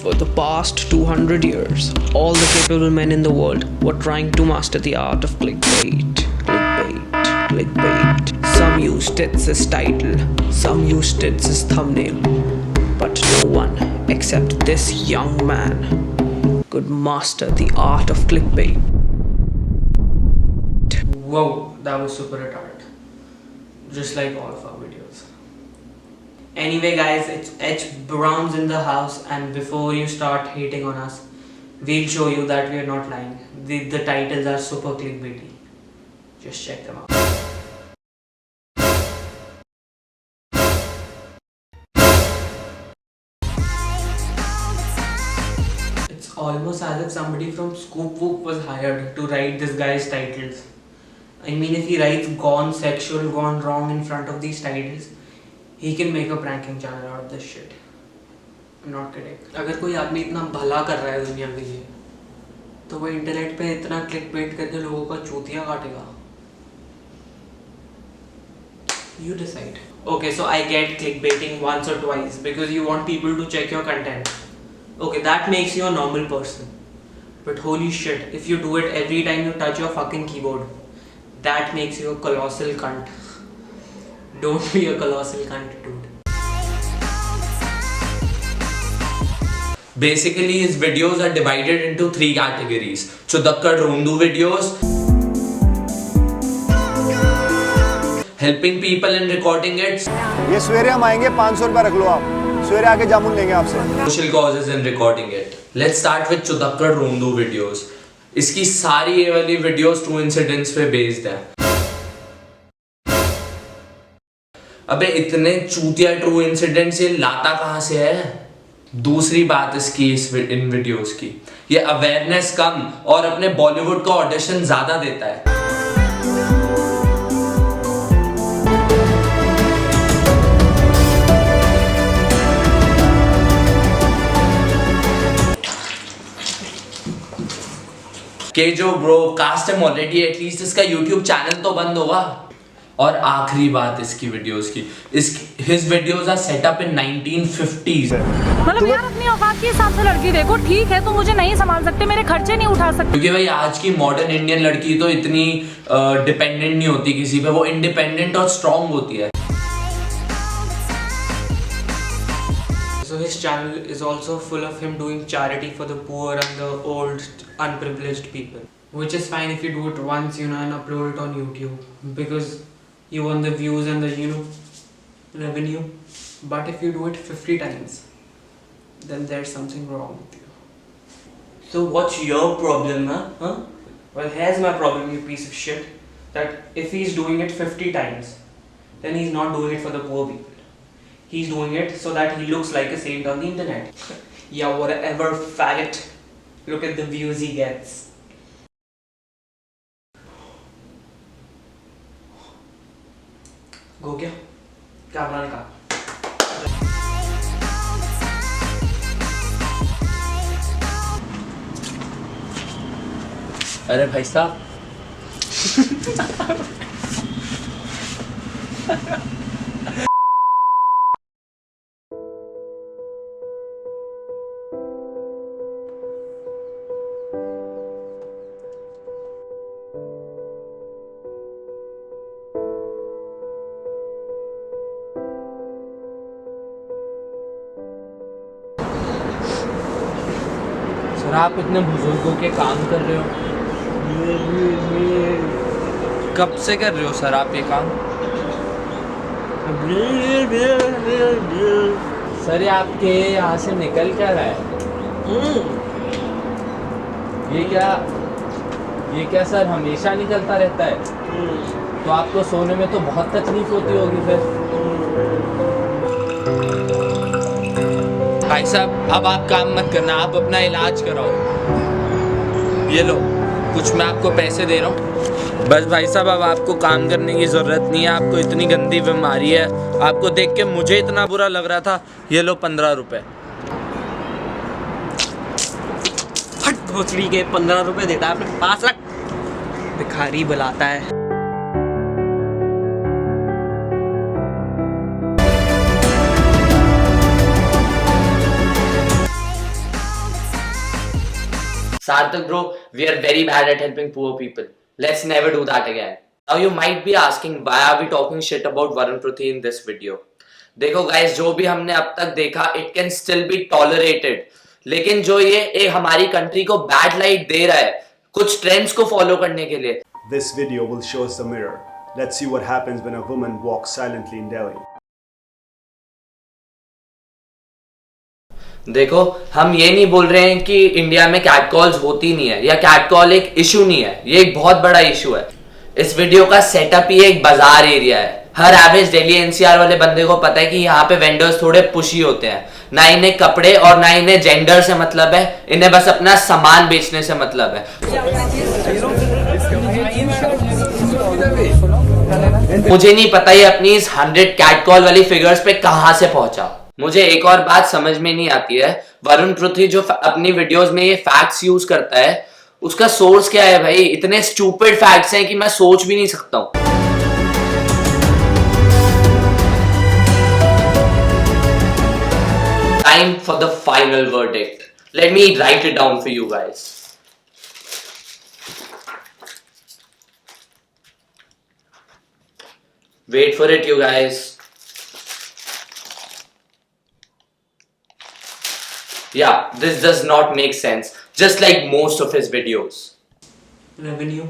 For the past 200 years, all the capable men in the world were trying to master the art of clickbait. Clickbait. Some used it as title, some used it as thumbnail, but no one except this young man could master the art of clickbait. Whoa, that was super retarded. Just like all of our videos. Anyway guys, it's H Browns in the house, and before you start hating on us, we'll show you that we are not lying. The titles are super clickbaity. Just check them out. It's almost as if somebody from Scoop Whoop was hired to write this guy's titles. I mean, if he writes gone sexual, gone wrong in front of these titles, he can make a pranking channel out of this shit. I'm not kidding. अगर कोई आदमी इतना भला कर रहा है दुनिया के लिए, तो वो इंटरनेट पे इतना क्लिकबेट करके लोगों का चूतिया काटेगा. You decide. Okay, so I get clickbaiting once or twice because you want people to check your content. Okay, that makes you a normal person. But holy shit, if you do it every time you touch your fucking keyboard, that makes you a colossal cunt. Don't be a colossal cunt, dude. Basically, his videos are divided into 3 categories. Chudakkad Rundu videos, helping people in recording it, ये सवेरे हम आएंगे, 500 रुपए रख लो आप, सवेरे आके जामुन लेंगे आपसे. social causes in recording it. Let's start with Chudakkad Rundu videos. इसकी सारी ये वाली videos true incidents पे based है. अबे इतने चूतिया ट्रू इंसिडेंट्स ये लाता कहाँ से है? दूसरी बात इसकी इन वीडियोस की, ये अवेयरनेस कम और अपने बॉलीवुड का ऑडिशन ज्यादा देता है. के जो ब्रो कास्ट है ऑलरेडी, एटलीस्ट इसका यूट्यूब चैनल तो बंद होगा. और आखिरी बात इसकी वीडियोस की, his videos are set up in 1950s. मतलब यार अपनी औकात के हिसाब से लड़की देखो, ठीक है तुम मुझे नहीं संभाल सकते, मेरे खर्चे नहीं उठा सकते. क्योंकि भाई आज की मॉडर्न इंडियन लड़की तो इतनी डिपेंडेंट नहीं होती किसी पे, वो इंडिपेंडेंट और स्ट्रांग होती है. So his channel is also full of him doing charity for the poor and the old, unprivileged people. Which is fine if you do it once, and upload it on YouTube, because you want the views and the, revenue. But if you do it 50 times, then there's something wrong with you. So what's your problem, huh? Well, here's my problem, you piece of shit. That if he's doing it 50 times, then he's not doing it for the poor people. He's doing it so that he looks like a saint on the internet. Yeah, whatever, faggot. Look at the views he gets. Go क्या? Camera निकाल. अरे भाई साहब sir, आप इतने बुजुर्गों के काम कर रहे हो. कब से कर रहे हो सर आप ये काम? सर ये आपके यहाँ से निकल क्या रहा है? ये क्या सर हमेशा निकलता रहता है? तो आपको सोने में तो बहुत तकलीफ होती होगी फिर. भाई साहब अब आप काम मत करना, आप अपना इलाज कराओ. ये लो, कुछ मैं आपको पैसे दे रहा हूँ. बस भाई साहब अब आपको काम करने की ज़रूरत नहीं है, आपको इतनी गंदी बीमारी है. आपको देख के मुझे इतना बुरा लग रहा था. ये लो 15 रुपये. हट भोसड़ी के 15 रुपए देता है अपने 5 लाख. भिखारी बुलाता है. Sarthak bro, we are very bad at helping poor people. Let's never do that again. Now you might be asking why are we talking shit about Varun Pruthi in this video? देखो guys, जो भी हमने अब तक देखा it can still be tolerated. लेकिन जो ये हमारी कंट्री को बैड लाइट दे रहा है कुछ ट्रेंड्स को फॉलो करने के लिए. This video will show us the mirror. Let's see what happens when a woman walks silently in Delhi. देखो, हम ये नहीं बोल रहे हैं कि इंडिया में कैट कॉल्स होती नहीं है या कैट कॉल एक इशू नहीं है. ये एक बहुत बड़ा इशू है. इस वीडियो का सेटअप ही एक बाजार एरिया है. हर एवरेज दिल्ली एनसीआर वाले बंदे को पता है कि यहाँ पे वेंडर्स थोड़े पुशी होते हैं. ना इन्हें कपड़े और ना इन्हें जेंडर से मतलब है. इन्हें बस अपना सामान बेचने से मतलब है. मुझे नहीं पता ये अपनी इस 100 कैट कॉल वाली फिगर्स पे कहां से पहुंचा. मुझे एक और बात समझ में नहीं आती है. वरुण पृथ्वी जो अपनी वीडियोस में ये फैक्ट्स यूज करता है उसका सोर्स क्या है भाई. इतने स्टूपिड फैक्ट्स हैं कि मैं सोच भी नहीं सकता हूं. Time for the final verdict. Let me write it down for you guys. Wait for it, you guys. Yeah, this does not make sense. Just like most of his videos. Revenue